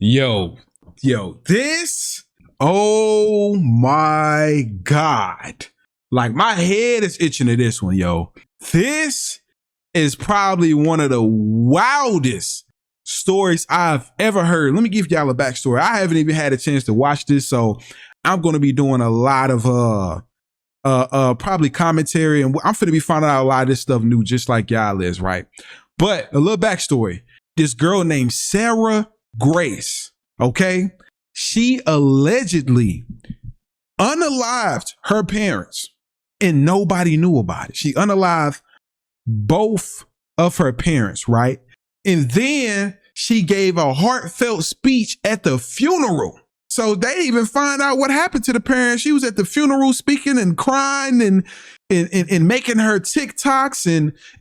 Yo, this, oh my God. Like, my head is itching to this one, yo. This is probably one of the wildest stories I've ever heard. Let me give y'all a backstory. I haven't even had a chance to watch this, so I'm going to be doing a lot of probably commentary, and I'm finna be finding out a lot of this stuff new, just like y'all is, right? But a little backstory. This girl named Sarah Grace, okay? She allegedly unalived her parents and nobody knew about it. She unalived both of her parents, right? And then she gave a heartfelt speech at the funeral. So they even find out what happened to the parents. She was at the funeral speaking and crying and making her TikToks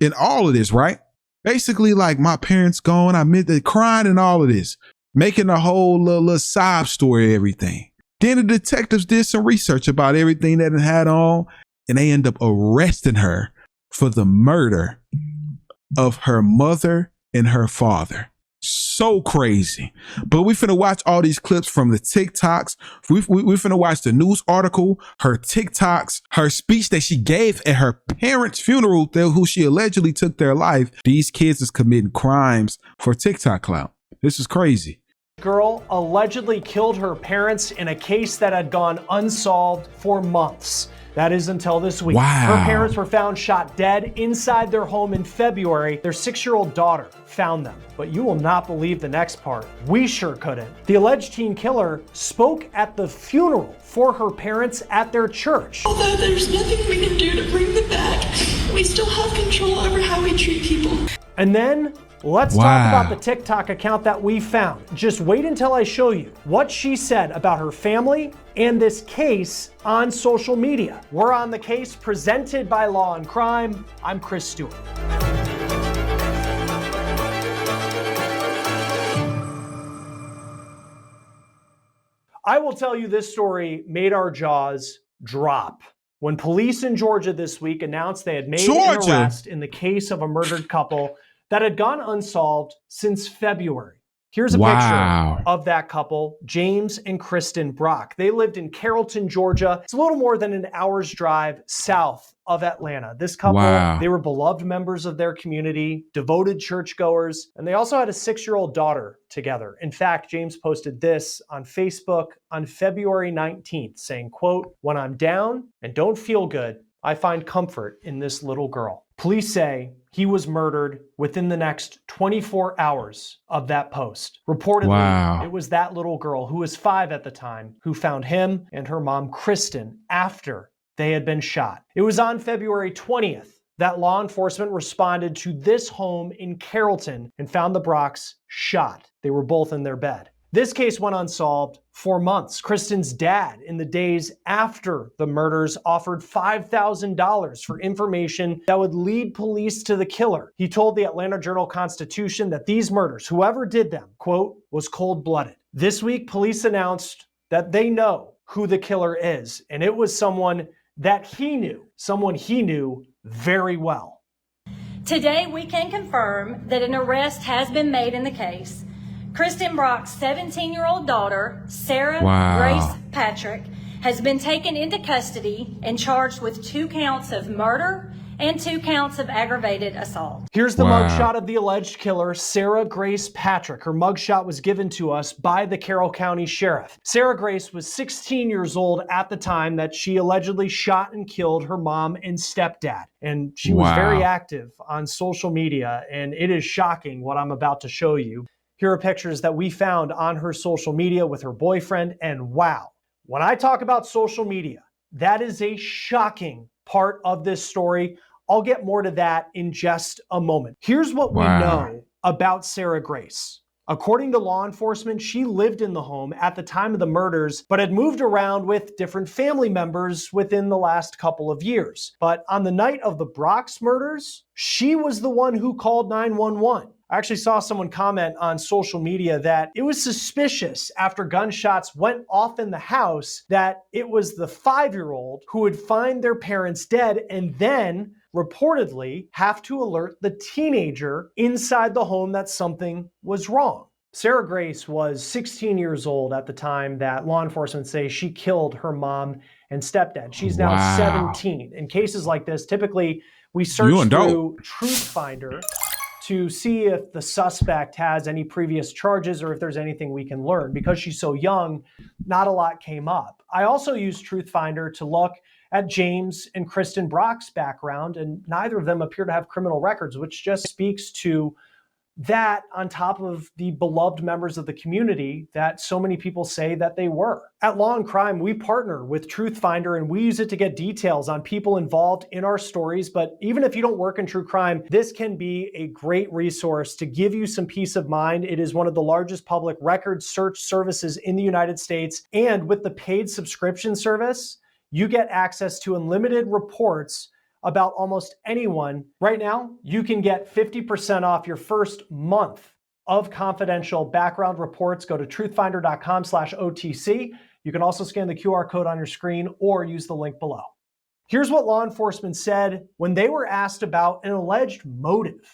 and all of this, right? Basically, like, my parents gone, I meant to, crying and all of this, making a whole little sob story, everything. Then the detectives did some research about everything that it had on, and they end up arresting her for the murder of her mother and her father. So crazy. But we finna watch all these clips from the TikToks. We finna watch the news article, her TikToks, her speech that she gave at her parents' funeral, who she allegedly took their life. These kids is committing crimes for TikTok clout. This is crazy. Girl allegedly killed her parents in a case that had gone unsolved for months. That is until this week. Wow. Her parents were found shot dead inside their home in February. Their 6-year-old daughter found them. But you will not believe the next part. We sure couldn't. The alleged teen killer spoke at the funeral for her parents at their church. Although there's nothing we can do to bring them back, we still have control over how we treat people. And then let's talk about the TikTok account that we found. Just wait until I show you what she said about her family and this case on social media. We're on The Case, presented by Law and Crime. I'm Chris Stewart. I will tell you, this story made our jaws drop when police in Georgia this week announced they had made an arrest in the case of a murdered couple that had gone unsolved since February. Here's a picture of that couple, James and Kristen Brock. They lived in Carrollton, Georgia. It's a little more than an hour's drive south of Atlanta. This couple, they were beloved members of their community, devoted churchgoers, and they also had a 6-year-old daughter together. In fact, James posted this on Facebook on February 19th, saying, quote, "When I'm down and don't feel good, I find comfort in this little girl." Police say he was murdered within the next 24 hours of that post. Reportedly, it was that little girl, who was 5 at the time, who found him and her mom, Kristen, after they had been shot. It was on February 20th that law enforcement responded to this home in Carrollton and found the Brocks shot. They were both in their bed. This case went unsolved for months. Kristen's dad, in the days after the murders, offered $5,000 for information that would lead police to the killer. He told the Atlanta Journal-Constitution that these murders, whoever did them, quote, was cold-blooded. This week, police announced that they know who the killer is, and it was someone that he knew very well. Today, we can confirm that an arrest has been made in the case. Kristen Brock's 17-year-old daughter, Sarah Grace Patrick, has been taken into custody and charged with 2 counts of murder and 2 counts of aggravated assault. Here's the mugshot of the alleged killer, Sarah Grace Patrick. Her mugshot was given to us by the Carroll County Sheriff. Sarah Grace was 16 years old at the time that she allegedly shot and killed her mom and stepdad. And she was very active on social media, and it is shocking what I'm about to show you. Here are pictures that we found on her social media with her boyfriend, and wow. When I talk about social media, that is a shocking part of this story. I'll get more to that in just a moment. Here's what we know about Sarah Grace. According to law enforcement, she lived in the home at the time of the murders, but had moved around with different family members within the last couple of years. But on the night of the Brock's murders, she was the one who called 911. I actually saw someone comment on social media that it was suspicious after gunshots went off in the house that it was the 5-year-old who would find their parents dead and then reportedly have to alert the teenager inside the home that something was wrong. Sarah Grace was 16 years old at the time that law enforcement say she killed her mom and stepdad. She's now 17. In cases like this, typically we search through Truth Finder to see if the suspect has any previous charges or if there's anything we can learn. Because she's so young, not a lot came up. I also used Truth Finder to look at James and Kristen Brock's background, and neither of them appear to have criminal records, which just speaks to that on top of the beloved members of the community that so many people say that they were. At Law and Crime, we partner with Truth Finder and we use it to get details on people involved in our stories. But even if you don't work in true crime, this can be a great resource to give you some peace of mind. It is one of the largest public record search services in the United States. And with the paid subscription service, you get access to unlimited reports about almost anyone. Right now, you can get 50% off your first month of confidential background reports. Go to truthfinder.com/OTC. You can also scan the QR code on your screen or use the link below. Here's what law enforcement said when they were asked about an alleged motive.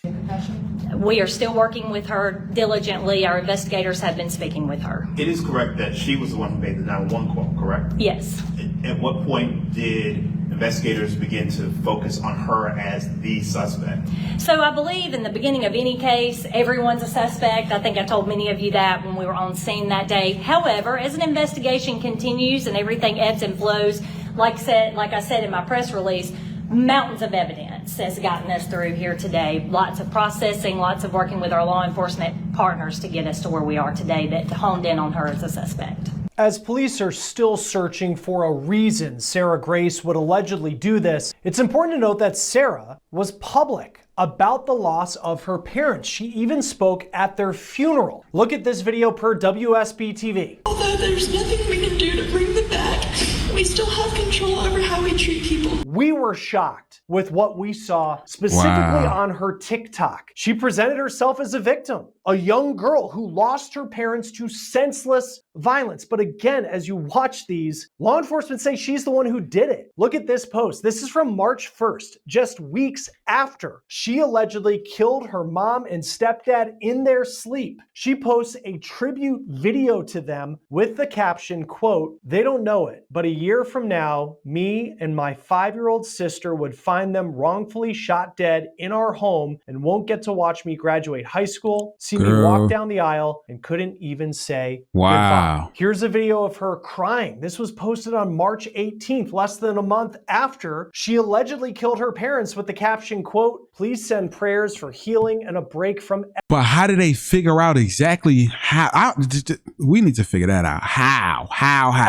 We are still working with her diligently. Our investigators have been speaking with her. It is correct that she was the one who made the 911 call, correct? Yes. At what point did investigators begin to focus on her as the suspect? So I believe in the beginning of any case, everyone's a suspect. I think I told many of you that when we were on scene that day. However, as an investigation continues and everything ebbs and flows, like I said in my press release, mountains of evidence has gotten us through here today. Lots of processing, lots of working with our law enforcement partners to get us to where we are today that honed in on her as a suspect. As police are still searching for a reason Sarah Grace would allegedly do this, it's important to note that Sarah was public about the loss of her parents. She even spoke at their funeral. Look at this video per WSB-TV. Although there's nothing we can do to bring them back, we still have control over how we treat people. We were shocked with what we saw specifically on her TikTok. She presented herself as a victim, a young girl who lost her parents to senseless violence. But again, as you watch these, law enforcement say she's the one who did it. Look at this post. This is from March 1st, just weeks after she allegedly killed her mom and stepdad in their sleep. She posts a tribute video to them with the caption, quote, "They don't know it, but a year from now, me and my 5-year-old sister would find them wrongfully shot dead in our home and won't get to watch me graduate high school, see me walk down the aisle, and couldn't even say goodbye." Here's a video of her crying. This was posted on March 18th, less than a month after she allegedly killed her parents, with the caption, quote, "Please send prayers for healing and a break from..." But how did they figure out exactly how? We need to figure that out. How?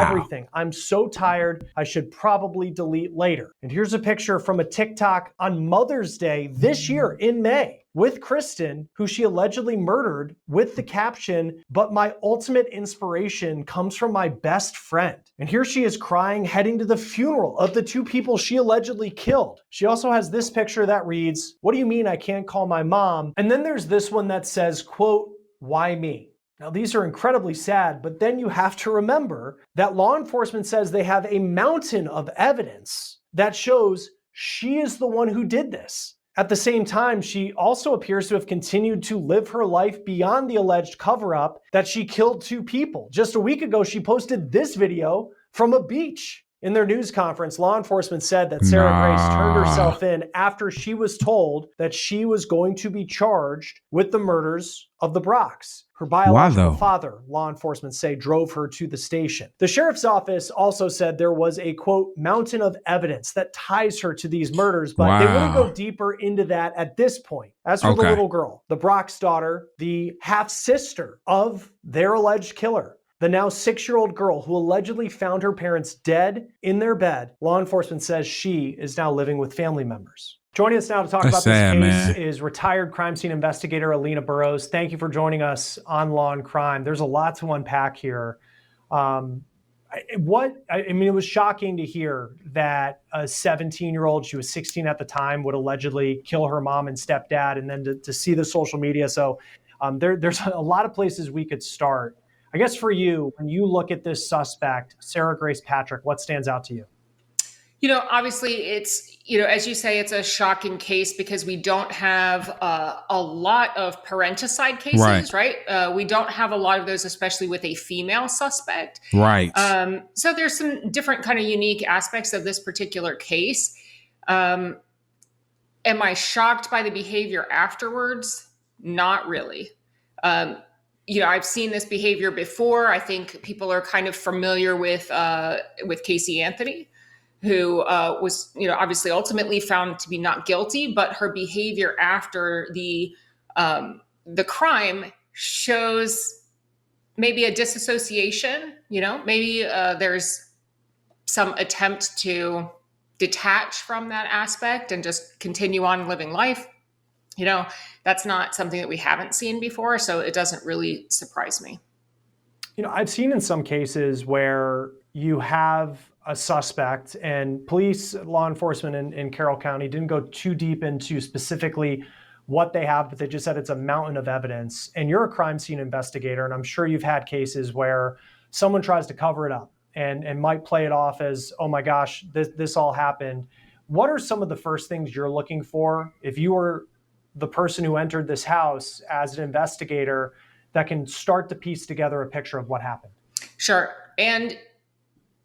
Everything. I'm so tired. I should probably delete later. And here's a picture from a TikTok on Mother's Day this year in May with Kristen, who she allegedly murdered, with the caption, "But my ultimate inspiration comes from my best friend." And here she is crying, heading to the funeral of the 2 people she allegedly killed. She also has this picture that reads, "What do you mean I can't call my mom?" And then there's this one that says, quote, "Why me?" Now, these are incredibly sad, but then you have to remember that law enforcement says they have a mountain of evidence that shows she is the one who did this. At the same time, she also appears to have continued to live her life beyond the alleged cover-up that she killed 2 people. Just a week ago, she posted this video from a beach. In their news conference, law enforcement said that Sarah Grace turned herself in after she was told that she was going to be charged with the murders of the Brocks. Her biological father, law enforcement say, drove her to the station. The sheriff's office also said there was a, quote, "mountain of evidence" that ties her to these murders, but they wouldn't go deeper into that at this point. As for the little girl, the Brock's daughter, the half-sister of their alleged killer, the now 6-year-old girl who allegedly found her parents dead in their bed, law enforcement says she is now living with family members. Joining us now to talk about this case is retired crime scene investigator Alina Burrows. Thank you for joining us on Law and Crime. There's a lot to unpack here. I mean, it was shocking to hear that a 17-year-old, she was 16 at the time, would allegedly kill her mom and stepdad, and then to see the social media. So there's a lot of places we could start. I guess for you, when you look at this suspect, Sarah Grace Patrick, what stands out to you? You know, obviously it's, you know, as you say, it's a shocking case because we don't have a lot of parenticide cases, right? We don't have a lot of those, especially with a female suspect. Right. So there's some different kind of unique aspects of this particular case. Am I shocked by the behavior afterwards? Not really. You know, I've seen this behavior before. I think people are kind of familiar with Casey Anthony, who was, you know, obviously ultimately found to be not guilty, but her behavior after the crime shows maybe a disassociation. You know, maybe there's some attempt to detach from that aspect and just continue on living life. You know, that's not something that we haven't seen before, so it doesn't really surprise me. You know, I've seen in some cases where you have a suspect and police, law enforcement in Carroll County didn't go too deep into specifically what they have, but they just said it's a mountain of evidence. And you're a crime scene investigator, and I'm sure you've had cases where someone tries to cover it up and might play it off as, oh my gosh, this all happened. What are some of the first things you're looking for if you were the person who entered this house as an investigator that can start to piece together a picture of what happened? Sure. And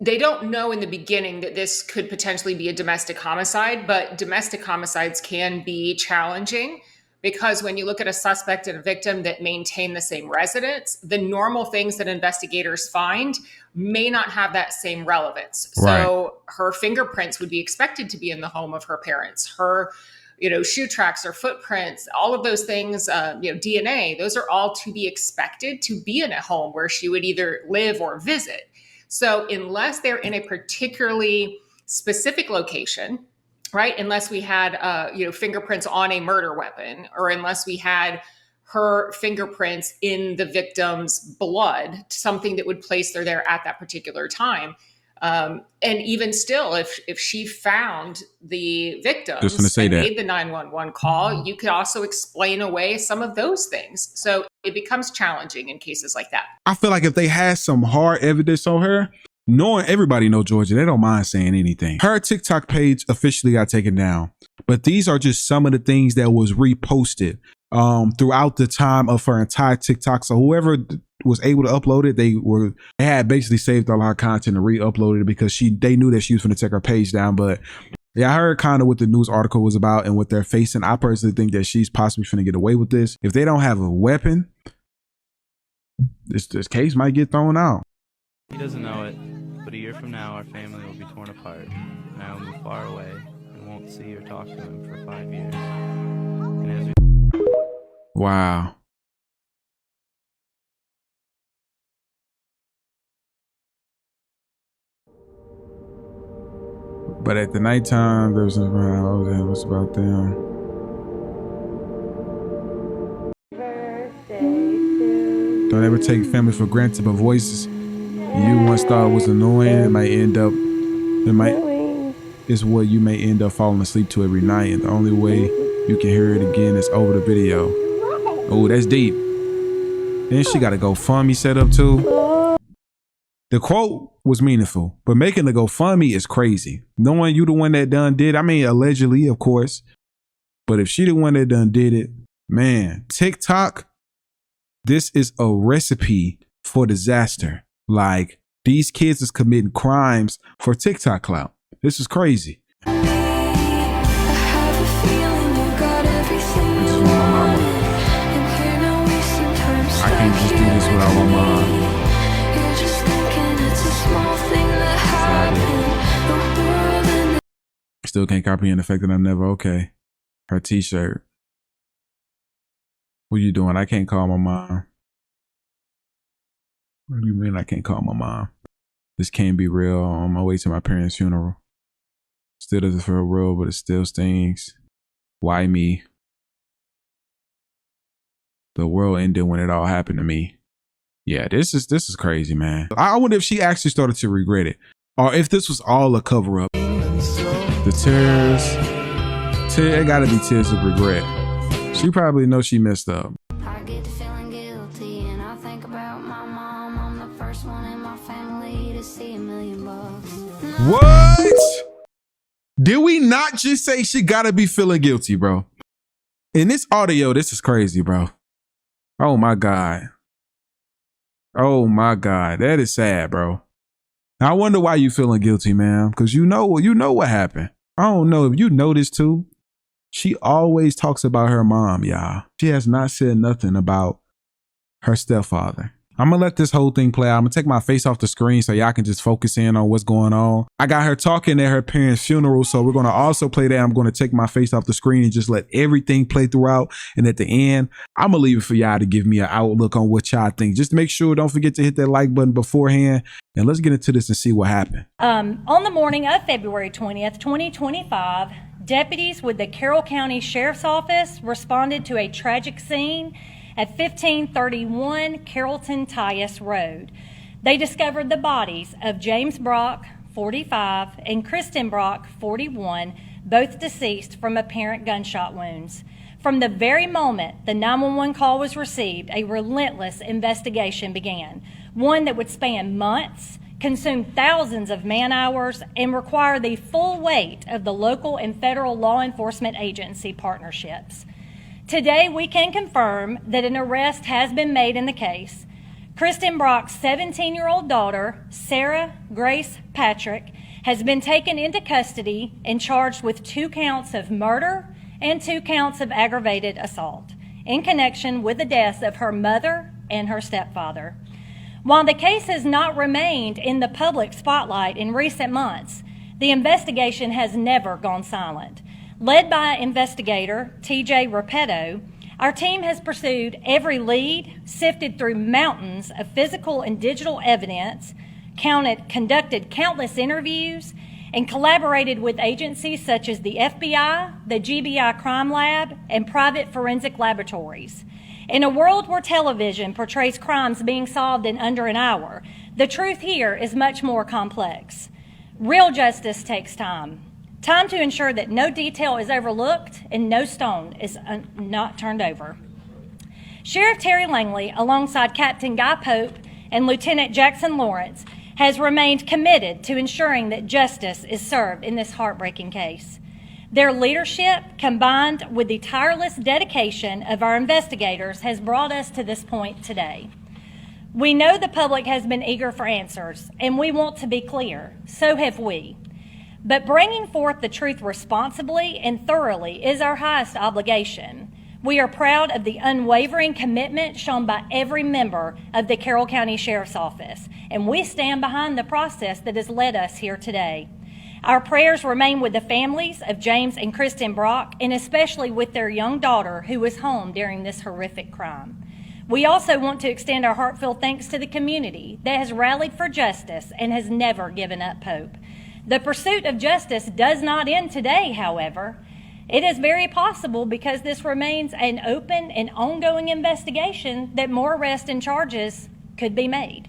they don't know in the beginning that this could potentially be a domestic homicide, but domestic homicides can be challenging because when you look at a suspect and a victim that maintain the same residence, the normal things that investigators find may not have that same relevance. Right. So her fingerprints would be expected to be in the home of her parents. Her, you know, shoe tracks or footprints, all of those things, you know, DNA, those are all to be expected to be in a home where she would either live or visit. So unless they're in a particularly specific location, right? Unless we had, you know, fingerprints on a murder weapon, or unless we had her fingerprints in the victim's blood, something that would place her there at that particular time. And even still, if she found the victims and made the 911 call, you could also explain away some of those things. So it becomes challenging in cases like that. I feel like if they had some hard evidence on her, knowing everybody know Georgia, they don't mind saying anything. Her TikTok page officially got taken down, but these are just some of the things that was reposted throughout the time of her entire TikTok. So whoever was able to upload it, they had basically saved all her content and re-uploaded it because they knew that she was going to take her page down. But yeah, I heard kind of what the news article was about and what they're facing. I personally think that she's possibly going to get away with this. If they don't have a weapon, this case might get thrown out. He doesn't know it, but a year from now, our family will be torn apart, and I will move far away and won't see or talk to him for 5 years. And as we Wow. But at the nighttime, there was what's about them. Don't ever take family for granted, but voices you once thought was annoying is what you may end up falling asleep to every night. And the only way you can hear it again is over the video. Oh, that's deep. Then she got a GoFundMe set up too. The quote was meaningful, but making the GoFundMe is crazy. Knowing you the one that done did, I mean, allegedly, of course, but if she the one that done did it, man, TikTok, this is a recipe for disaster. Like, these kids is committing crimes for TikTok clout. This is crazy. This is my mama. I can't just do this without my mom. Still can't comprehend the fact that I'm never okay. Her t-shirt. What are you doing? I can't call my mom. What do you mean I can't call my mom? This can't be real. I'm on my way to my parents' funeral. Still doesn't feel real, but it still stings. Why me? The world ended when it all happened to me. Yeah, this is crazy, man. I wonder if she actually started to regret it, or if this was all a cover up. The tears, it gotta be tears of regret. She probably knows she messed up. I get to feeling guilty and I think about my mom. I'm the first one in my family to see $1 million. What? Did we not just say she gotta be feeling guilty, bro? In this audio, this is crazy, bro. Oh my God. Oh my God. That is sad, bro. I wonder why you feeling guilty, man. Because you know what happened. I don't know if you know this too. She always talks about her mom, y'all. She has not said nothing about her stepfather. I'm gonna let this whole thing play out. I'm gonna take my face off the screen so y'all can just focus in on what's going on. I got her talking at her parents' funeral, so we're gonna also play that. I'm gonna take my face off the screen and just let everything play throughout. And at the end, I'm gonna leave it for y'all to give me an outlook on what y'all think. Just make sure, don't forget to hit that like button beforehand. And let's get into this and see what happened. On the morning of February 20th, 2025, deputies with the Carroll County Sheriff's Office responded to a tragic scene at 1531 Carrollton Tyus Road. They discovered the bodies of James Brock, 45, and Kristen Brock, 41, both deceased from apparent gunshot wounds. From the very moment the 911 call was received, a relentless investigation began, one that would span months, consume thousands of man-hours, and require the full weight of the local and federal law enforcement agency partnerships. Today, we can confirm that an arrest has been made in the case. Kristen Brock's 17-year-old daughter, Sarah Grace Patrick, has been taken into custody and charged with 2 counts of murder and 2 counts of aggravated assault in connection with the deaths of her mother and her stepfather. While the case has not remained in the public spotlight in recent months, the investigation has never gone silent. Led by investigator T.J. Repetto, our team has pursued every lead, sifted through mountains of physical and digital evidence, conducted countless interviews, and collaborated with agencies such as the FBI, the GBI Crime Lab, and private forensic laboratories. In a world where television portrays crimes being solved in under an hour, the truth here is much more complex. Real justice takes time. Time to ensure that no detail is overlooked and no stone is not turned over. Sheriff Terry Langley, alongside Captain Guy Pope and Lieutenant Jackson Lawrence, has remained committed to ensuring that justice is served in this heartbreaking case. Their leadership, combined with the tireless dedication of our investigators, has brought us to this point today. We know the public has been eager for answers, and we want to be clear. So have we. But bringing forth the truth responsibly and thoroughly is our highest obligation. We are proud of the unwavering commitment shown by every member of the Carroll County Sheriff's Office, and we stand behind the process that has led us here today. Our prayers remain with the families of James and Kristen Brock, and especially with their young daughter who was home during this horrific crime. We also want to extend our heartfelt thanks to the community that has rallied for justice and has never given up hope. The pursuit of justice does not end today, however. It is very possible, because this remains an open and ongoing investigation, that more arrests and charges could be made.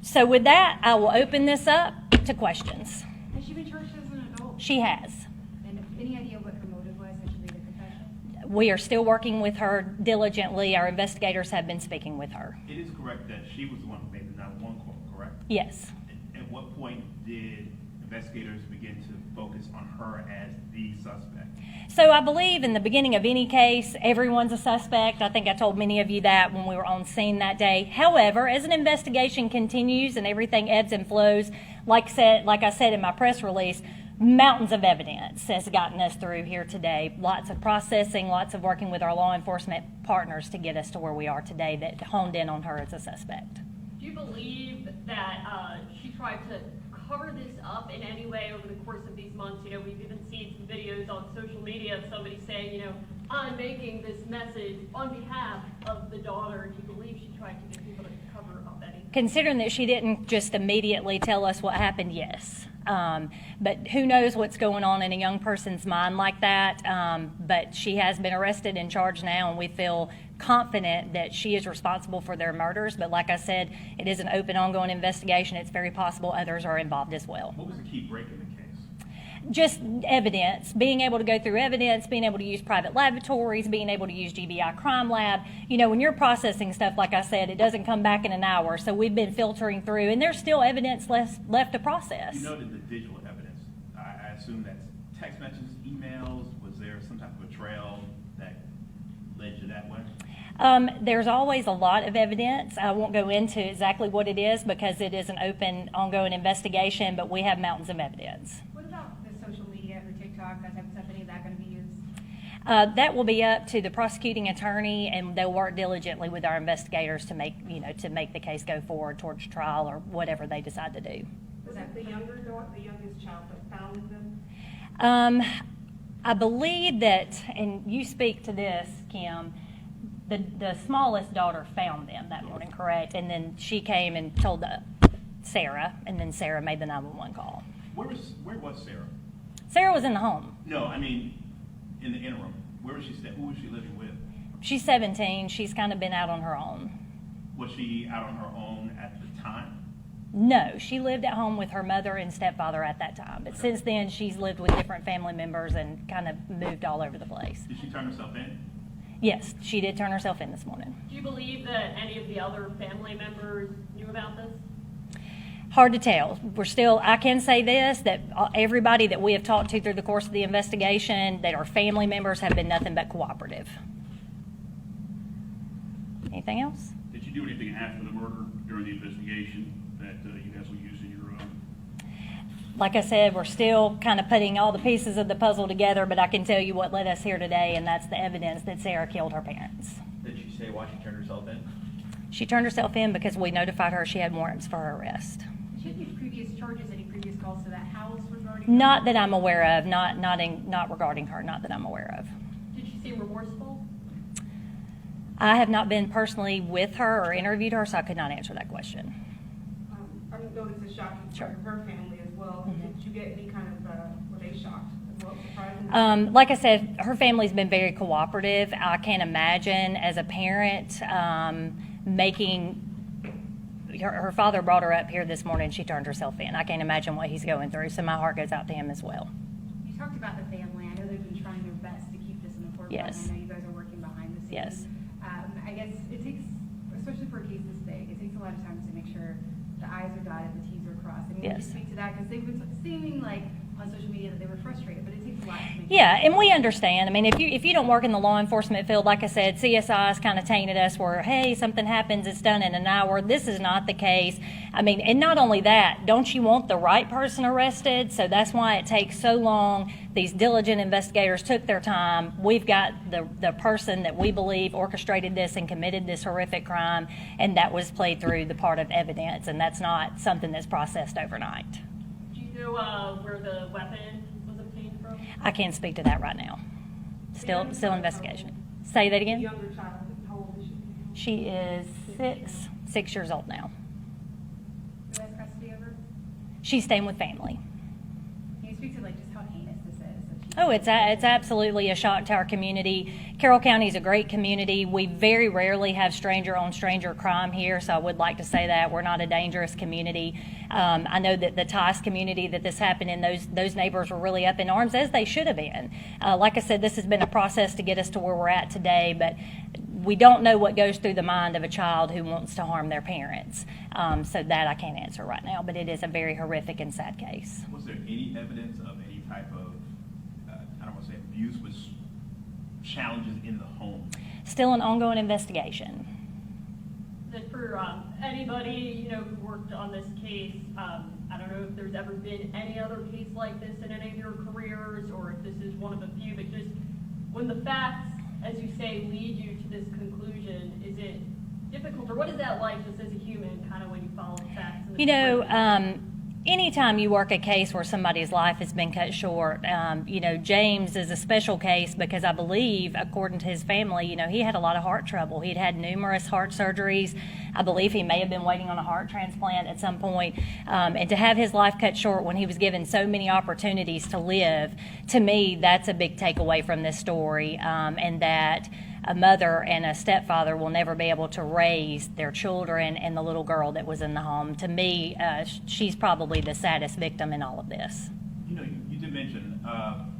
So with that, I will open this up to questions. Has she been charged as an adult? She has. And any idea what her motive was that she made a confession? We are still working with her diligently. Our investigators have been speaking with her. It is correct that she was the one who made the 911 call, correct? Yes. At what point did investigators begin to focus on her as the suspect? So I believe in the beginning of any case, everyone's a suspect. I think I told many of you that when we were on scene that day. However, as an investigation continues and everything ebbs and flows, like I said in my press release, mountains of evidence has gotten us through here today. Lots of processing, lots of working with our law enforcement partners to get us to where we are today that honed in on her as a suspect. Do you believe that she tried to cover this up in any way over the course of these months? You know, we've even seen some videos on social media of somebody saying, you know, I'm making this message on behalf of the daughter. Do you believe she tried to get people to cover up anything? Considering that she didn't just immediately tell us what happened, yes. But who knows what's going on in a young person's mind like that. But she has been arrested and charged now, and we feel confident that she is responsible for their murders. But like I said, it is an open, ongoing investigation. It's very possible others are involved as well. What was the key break in the case? Just evidence, being able to go through evidence, being able to use private laboratories, being able to use GBI Crime Lab. You know, when you're processing stuff, like I said, it doesn't come back in an hour. So we've been filtering through, and there's still evidence left to process. You noted the digital evidence. I assume that's text messages, emails? Was there some type of a trail that led you that way? There's always a lot of evidence. I won't go into exactly what it is because it is an open, ongoing investigation, but we have mountains of evidence. What about the social media or TikTok, that type of stuff? Any of that going to be used? That will be up to the prosecuting attorney, and they'll work diligently with our investigators to make the case go forward towards trial or whatever they decide to do. Was that the youngest child that found them? I believe that, and you speak to this, Kim, the smallest daughter found them that morning, correct? And then she came and told Sarah, and then Sarah made the 911 call. Where was Sarah? Sarah was in the home. No, I mean, in the interim, where was she staying? Who was she living with? She's 17. She's kind of been out on her own. Was she out on her own at the time? No, she lived at home with her mother and stepfather at that time. But since then, she's lived with different family members and kind of moved all over the place. Did she turn herself in? Yes, she did turn herself in this morning. Do you believe that any of the other family members knew about this? Hard to tell. I can say this, that everybody that we have talked to through the course of the investigation, that our family members have been nothing but cooperative. Anything else? Did you do anything after the murder during the investigation that you guys will use in your Like I said, we're still kind of putting all the pieces of the puzzle together, but I can tell you what led us here today, and that's the evidence that Sarah killed her parents. Did she say why she turned herself in? She turned herself in because we notified her she had warrants for her arrest. Did she have any previous charges, any previous calls to that house regarding? Not that I'm aware of, not regarding her, not that I'm aware of. Did she seem remorseful? I have not been personally with her or interviewed her, so I could not answer that question. I know this is shocking for her family as well. Mm-hmm. Did you get any kind of, were they shocked as well, surprisingly? Like I said, her family's been very cooperative. I can't imagine as a parent her father brought her up here this morning. She turned herself in. I can't imagine what he's going through, so my heart goes out to him as well. You talked about the family. I know they've been trying their best to keep this in the forefront. Yes. I know you guys are working behind the scenes. Yes. I guess it takes, especially for a case this big, it takes a lot of time to make sure the I's are dotted, the T's are crossed. I mean, Yes. Can you speak to that? Because they've been seeming like on social media that they were frustrated, but it takes a lot to make Yeah, and we understand. I mean, if you don't work in the law enforcement field, like I said, CSI's kind of tainted us where, hey, something happens, it's done in an hour. This is not the case. I mean, and not only that, don't you want the right person arrested? So that's why it takes so long. These diligent investigators took their time. We've got the person that we believe orchestrated this and committed this horrific crime, and that was played through the part of evidence, and that's not something that's processed overnight. Do you know where the weapon was obtained from? I can't speak to that right now. Still investigation. Say that again? Younger child, how old is she? She is 6 years old now. Who has custody of her? She's staying with family. Can you speak to like just how heinous this is? Oh, it's absolutely a shock to our community. Carroll County is a great community. We very rarely have stranger-on-stranger crime here, so I would like to say that we're not a dangerous community. I know that the Tice community that this happened in, those neighbors were really up in arms, as they should have been. Like I said, this has been a process to get us to where we're at today, but we don't know what goes through the mind of a child who wants to harm their parents. So that I can't answer right now, but it is a very horrific and sad case. Was there any evidence of any type of, I don't want to say abuse, but challenges in the home? Still an ongoing investigation. Then for anybody who worked on this case, I don't know if there's ever been any other case like this in any of your careers, or if this is one of a few. But just when the facts, as you say, lead you to this conclusion, is it difficult, or what is that like just as a human, kind of when you follow the facts? Anytime you work a case where somebody's life has been cut short, James is a special case because I believe, according to his family, he had a lot of heart trouble. He'd had numerous heart surgeries. I believe he may have been waiting on a heart transplant at some point. And to have his life cut short when he was given so many opportunities to live, to me, that's a big takeaway from this story, and that a mother and a stepfather will never be able to raise their children and the little girl that was in the home. To me, she's probably the saddest victim in all of this. You did mention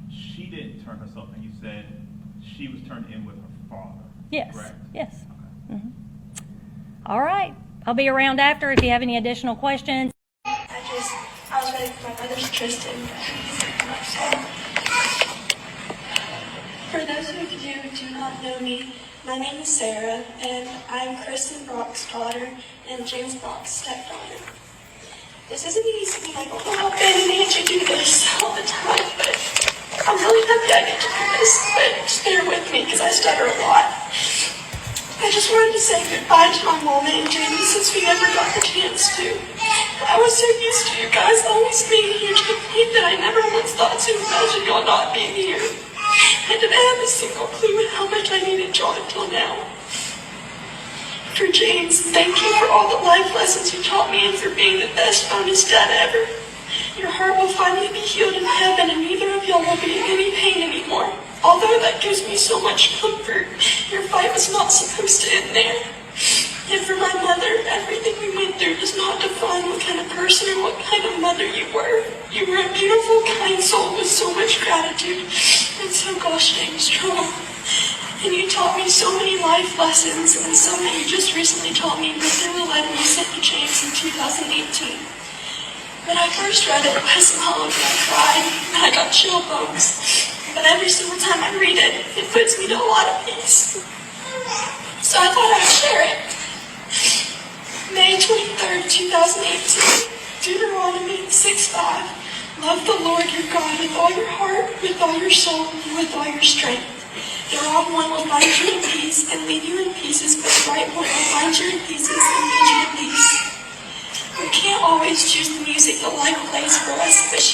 she didn't turn herself in. You said she was turned in with her father. Yes. Correct? Yes. Okay. Mm-hmm. All right. I'll be around after if you have any additional questions. I was ready for my brother's Tristan. For those of you who do not know me, my name is Sarah, and I'm Kristen Brock's daughter and James Brock's stepdaughter. This isn't easy. I don't know how Ben and Angie do this all the time, but I'm really happy I get to do this. But just bear with me because I stutter a lot. I just wanted to say goodbye to my mom and Jamie since we never got the chance to. I was so used to you guys always being here to the point that I never once thought to imagine y'all not being here. I didn't have a single clue how much I needed y'all until now. For James, thank you for all the life lessons you taught me and for being the best, honest dad ever. Your heart will finally be healed in heaven and neither of y'all will be in any pain anymore. Although that gives me so much comfort, your fight was not supposed to end there. And for my mother, everything we went through does not define what kind of person or what kind of mother you were. You were a beautiful, kind soul with so much gratitude and so gosh dang strong. And you taught me so many life lessons, and some that you just recently taught me right through the letter you sent to James in 2018. When I first read it, I somehow I cried and I got chill bumps. But every single time I read it, it puts me to a lot of peace. So I thought I would share it. May 23rd, 2018, Deuteronomy 6:5. Love the Lord your God with all your heart, with all your soul, and with all your strength. The wrong one will find you in peace and leave you in pieces, but the right one will find you in pieces and leave you in peace. We can't always choose the music that life plays for us, but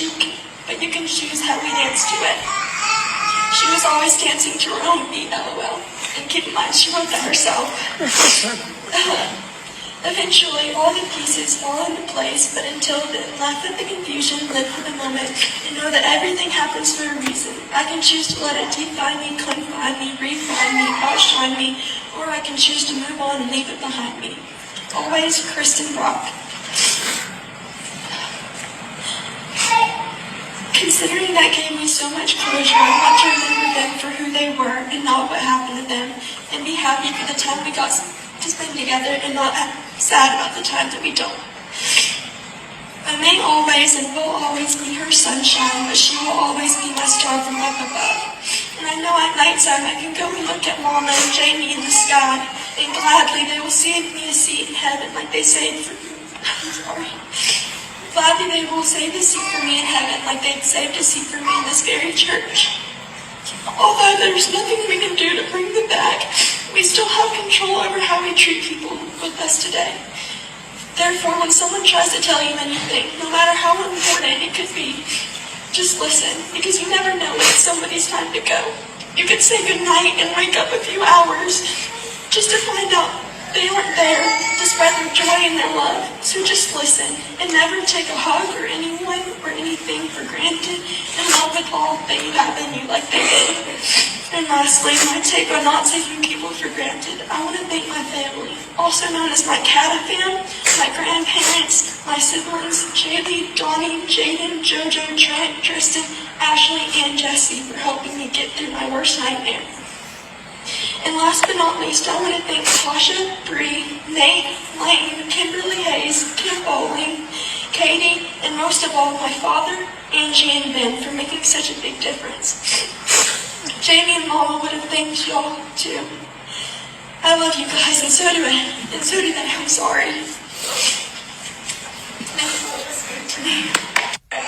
you can choose how we dance to it. She was always dancing to her own beat, LOL. And keep in mind, she wrote that herself. Eventually, all the pieces fall into place, but until then, laugh at the confusion, live for the moment, and know that everything happens for a reason. I can choose to let it define me, confine me, refine me, outshine me, or I can choose to move on and leave it behind me. Always, Kristen Brock. Considering that gave me so much closure, I want to remember them for who they were and not what happened to them, and be happy for the time we got to spend together and not sad about the time that we don't. I may always and will always be her sunshine, but she will always be my star from up above. And I know at nighttime I can go and look at Mama and Jamie in the sky, and gladly they will save me a seat in heaven like they saved for me. I'm sorry. Gladly they will save a seat for me in heaven like they saved a seat for me in this very church. Although there's nothing we can do to bring them back, we still have control over how we treat people with us today. Therefore, when someone tries to tell you anything, no matter how important it could be, just listen, because you never know when it's somebody's time to go. You could say goodnight and wake up a few hours just to find out they aren't there to spread their joy and their love. So just listen and never take a hug or anyone or anything for granted, and love with all that you have in you like they did. And lastly, my take on not taking people for granted. I want to thank my family, also known as my Cata fam, my grandparents, my siblings, Jaylee, Donnie, Jaden, Jojo, Trent, Tristan, Ashley, and Jesse for helping me get through my worst nightmare. And last but not least, I want to thank Tasha, Bree, Nate, Lane, Kimberly Hayes, Kim Bowling, Katie, and most of all, my father, Angie, and Ben for making such a big difference. Jamie and Mama would have thanked y'all too. I love you guys, and so do I. And so do they. I'm sorry. Thank you for listening to me.